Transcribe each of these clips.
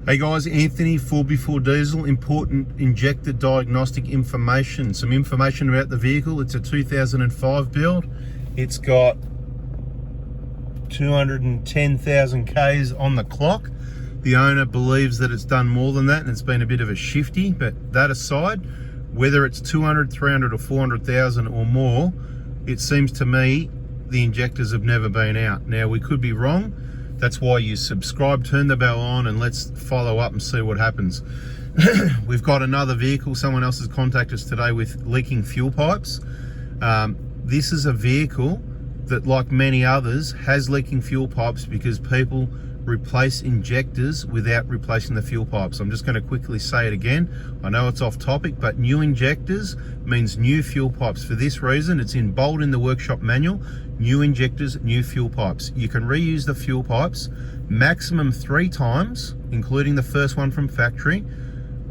Hey guys, Anthony, 4x4 Diesel, important injector diagnostic information. Some information about the vehicle. It's a 2005 build. It's got 210,000 Ks on the clock. The owner believes that it's done more than that and it's been a bit of a shifty, but that aside, whether it's 200, 300 or 400,000 or more, it seems to me the injectors have never been out. Now, we could be wrong. That's why you subscribe, turn the bell on, and let's follow up and see what happens. We've got another vehicle. Someone else has contacted us today with leaking fuel pipes. This is a vehicle that, like many others, has leaking fuel pipes because people replace injectors without replacing the fuel pipes. I'm just going to quickly say it again. I know it's off topic, but new injectors means new fuel pipes. For this reason, it's in bold in the workshop manual. New injectors, new fuel pipes. You can reuse the fuel pipes maximum 3 times, including the first one from factory,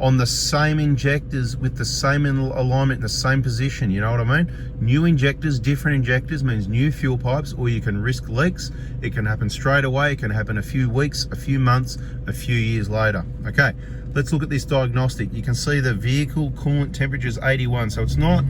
on the same injectors with the same alignment in the same position. You know what I mean? New injectors, different injectors means new fuel pipes, or you can risk leaks. It can happen straight away. It can happen a few weeks, a few months, a few years later. Okay, let's look at this diagnostic. You can see the vehicle coolant temperature is 81, so it's not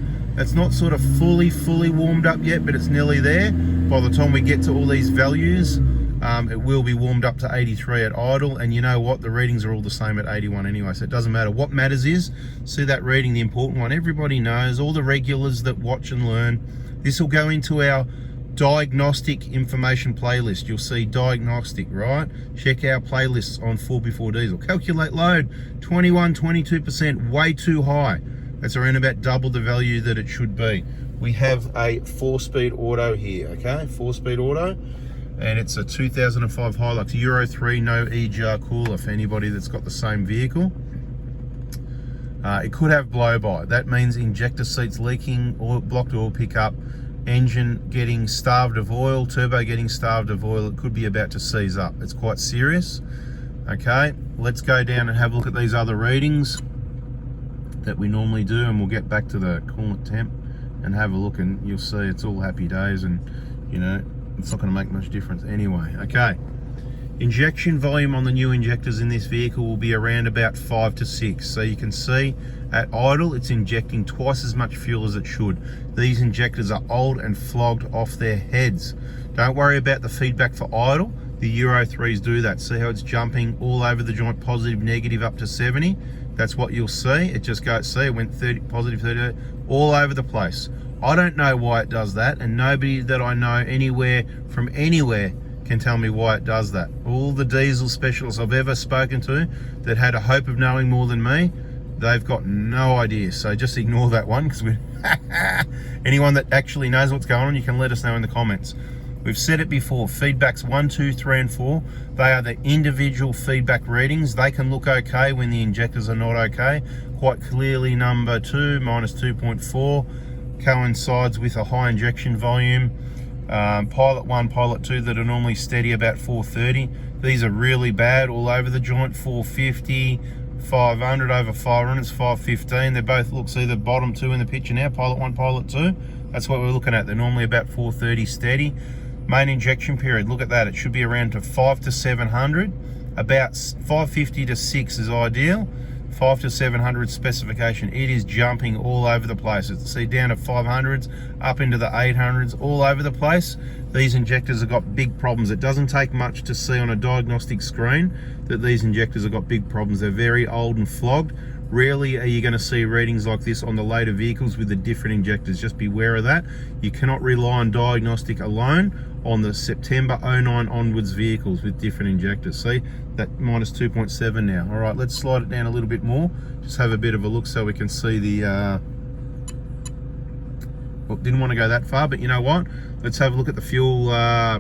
sort of fully warmed up yet, but it's nearly there. By the time we get to all these values, it will be warmed up to 83 at idle, and you know what, the readings are all the same at 81 anyway, so it doesn't matter. What matters is, see that reading, the important one. Everybody knows, all the regulars that watch and learn. This will go into our diagnostic information playlist. You'll see diagnostic, right? Check our playlists on 4x4 Diesel. Calculate load, 21, 22%, way too high. That's around about double the value that it should be. We have a 4-speed auto here, okay? 4-speed auto. And it's a 2005 Hilux, Euro 3, no EGR cooler for anybody that's got the same vehicle. It could have blow-by. That means injector seats leaking, or blocked oil pickup, engine getting starved of oil, turbo getting starved of oil. It could be about to seize up. It's quite serious. Okay, let's go down and have a look at these other readings that we normally do, and we'll get back to the coolant temp and have a look, and you'll see it's all happy days, and you know, it's not going to make much difference anyway. Okay, injection volume on the new injectors in this vehicle will be around about 5 to 6. So you can see at idle it's injecting twice as much fuel as it should. These injectors are old and flogged off their heads. Don't worry about the feedback for idle. The Euro 3s do that. See how it's jumping all over the joint, positive, negative, up to 70. That's what you'll see. It just goes, see, it went 30, positive 30, all over the place. I don't know why it does that, and nobody that I know anywhere from anywhere can tell me why it does that. All the diesel specialists I've ever spoken to that had a hope of knowing more than me, they've got no idea. So just ignore that one, because anyone that actually knows what's going on, you can let us know in the comments. We've said it before, feedbacks 1, 2, 3 and 4, they are the individual feedback readings. They can look okay when the injectors are not okay. Quite clearly number 2, minus 2.4, coincides with a high injection volume. Pilot 1, Pilot 2 that are normally steady about 430. These are really bad all over the joint, 450, 500, over 500, it's 515. They both look, see the bottom 2 in the picture now, Pilot 1, Pilot 2. That's what we're looking at. They're normally about 430 steady. Main injection period, look at that. It should be around to 5 to 700. About 550 to 6 is ideal. 5 to 700 specification. It is jumping all over the place. See, down to 500s, up into the 800s, all over the place. These injectors have got big problems. It doesn't take much to see on a diagnostic screen that these injectors have got big problems. They're very old and flogged. Rarely are you going to see readings like this on the later vehicles with the different injectors. Just beware of that. You cannot rely on diagnostic alone on the September 09 onwards vehicles with different injectors. See, that minus 2.7 now. All right, let's slide it down a little bit more. Just have a bit of a look so we can see the, well, didn't want to go that far, but you know what? Let's have a look at the fuel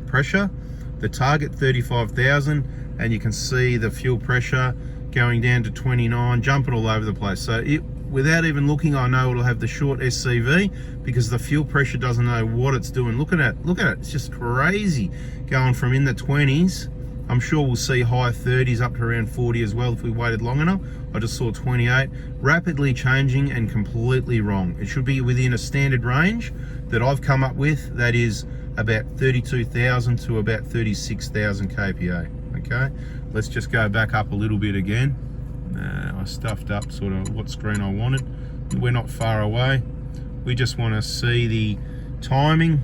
pressure. The target 35,000, and you can see the fuel pressure going down to 29, jumping all over the place. So it, without even looking, I know it'll have the short SCV because the fuel pressure doesn't know what it's doing. Look at it, it's just crazy. Going from in the 20s, I'm sure we'll see high 30s up to around 40 as well if we waited long enough. I just saw 28, rapidly changing and completely wrong. It should be within a standard range that I've come up with, that is about 32,000 to about 36,000 kPa. Okay, Let's just go back up a little bit again. I stuffed up sort of what screen I wanted. We're not far away. We just want to see the timing.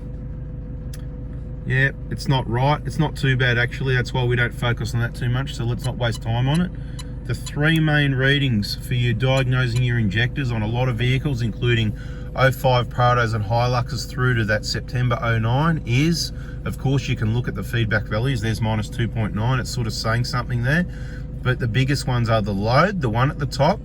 Yeah, it's not right. It's not too bad actually. That's why we don't focus on that too much. So let's not waste time on it. The three main readings for you diagnosing your injectors on a lot of vehicles, including 05 Prados and Hiluxes through to that September 09 is, of course, you can look at the feedback values. There's minus 2.9. It's sort of saying something there. But the biggest ones are the load, the one at the top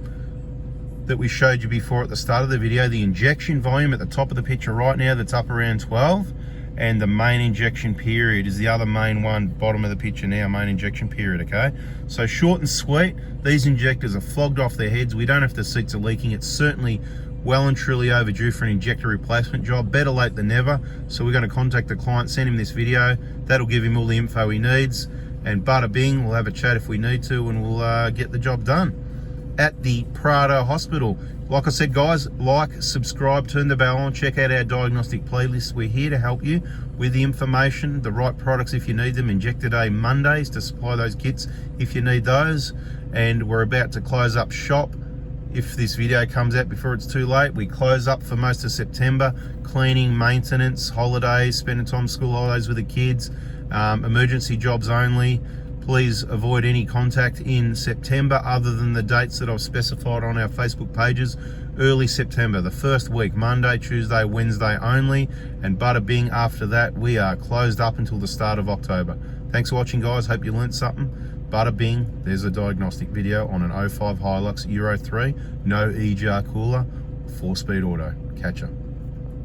that we showed you before at the start of the video, the injection volume at the top of the picture right now that's up around 12, and the main injection period is the other main one, bottom of the picture now, main injection period, okay? So short and sweet, these injectors are flogged off their heads. We don't have the seats are leaking. It's certainly well and truly overdue for an injector replacement job. Better late than never. So we're going to contact the client, send him this video. That'll give him all the info he needs. And bada bing, we'll have a chat if we need to, and we'll get the job done at the Prado Hospital. Like I said, guys, like, subscribe, turn the bell on, check out our diagnostic playlist. We're here to help you with the information, the right products if you need them. Injector Day Mondays to supply those kits if you need those. And we're about to close up shop. If this video comes out before it's too late, we close up for most of September. Cleaning, maintenance, holidays, spending time school holidays with the kids, emergency jobs only. Please avoid any contact in September other than the dates that I've specified on our Facebook pages. Early September, the first week, Monday, Tuesday, Wednesday only, and bada bing, after that we are closed up until the start of October. Thanks for watching, guys. Hope you learnt something. Bada bing, there's a diagnostic video on an 05 Hilux Euro 3, no EGR cooler, 4-speed auto. Catch ya.